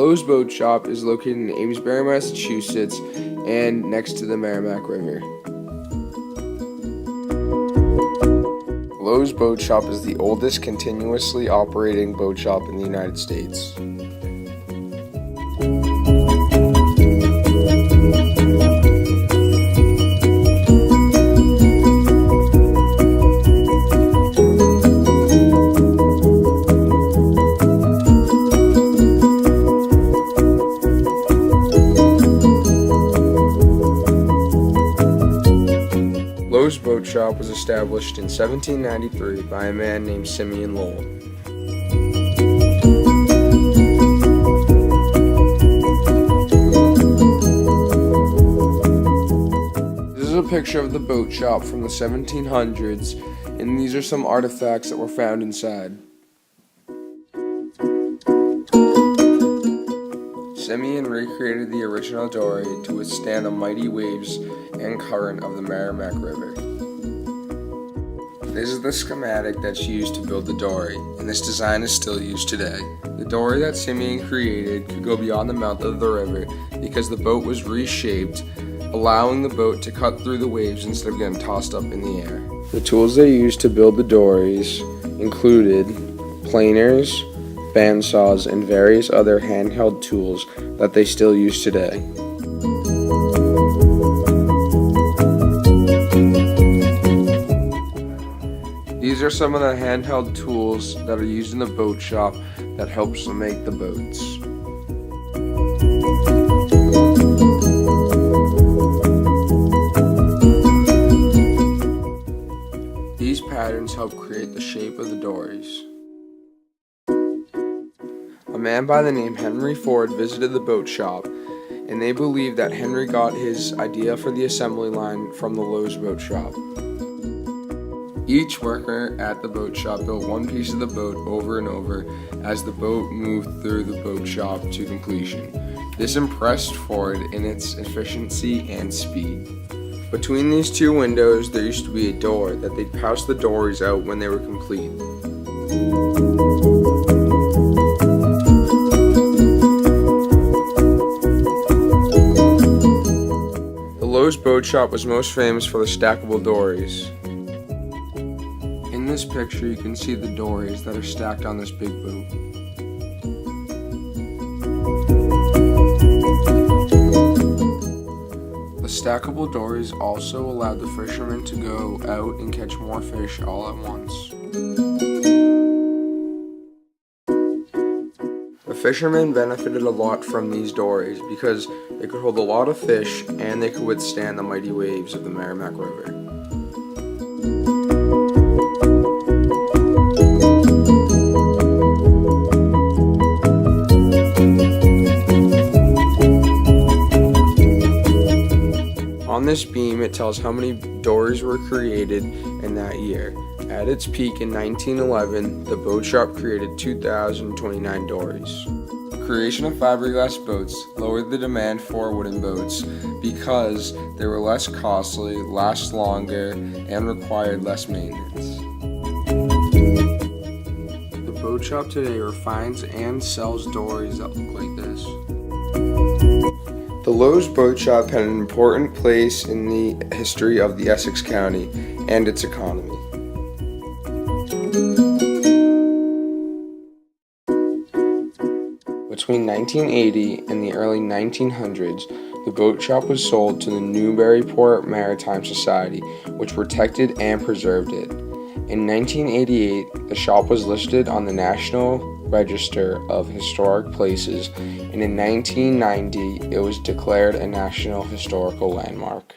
Lowell's Boat Shop is located in Amesbury, Massachusetts, and next to the Merrimack River. Lowell's Boat Shop is the oldest continuously operating boat shop in the United States. Lowell's Boat Shop was established in 1793 by a man named Lowell. This is a picture of the boat shop from the 1700s, and these are some artifacts that were found inside. Simeon recreated the original dory to withstand the mighty waves and current of the Merrimack River. This is the schematic that's used to build the dory, and this design is still used today. The dory that Simeon created could go beyond the mouth of the river because the boat was reshaped, allowing the boat to cut through the waves instead of getting tossed up in the air. The tools they used to build the dories included planers, bandsaws, and various other handheld tools that they still use today. These are some of the handheld tools that are used in the boat shop that helps to make the boats. These patterns help create the shape of the dories. A man by the name Henry Ford visited the boat shop, and they believe that Henry got his idea for the assembly line from the Lowell's Boat Shop. Each worker at the boat shop built one piece of the boat over and over as the boat moved through the boat shop to completion. This impressed Ford in its efficiency and speed. Between these two windows, there used to be a door that they'd pass the dories out when they were complete. The Lowell's Boat Shop was most famous for the stackable dories. In this picture, you can see the dories that are stacked on this big boat. The stackable dories also allowed the fishermen to go out and catch more fish all at once. The fishermen benefited a lot from these dories because they could hold a lot of fish and they could withstand the mighty waves of the Merrimack River. On this beam, it tells how many dories were created in that year. At its peak in 1911, the boat shop created 2,029 dories. The creation of fiberglass boats lowered the demand for wooden boats because they were less costly, last longer, and required less maintenance. The boat shop today refines and sells dories that look like this. The Lowell's Boat Shop had an important place in the history of the Essex County and its economy. Between 1980 and the early 1900s, the boat shop was sold to the Newburyport Maritime Society, which protected and preserved it. In 1988, the shop was listed on the National Register of Historic Places, and in 1990, it was declared a National Historical Landmark.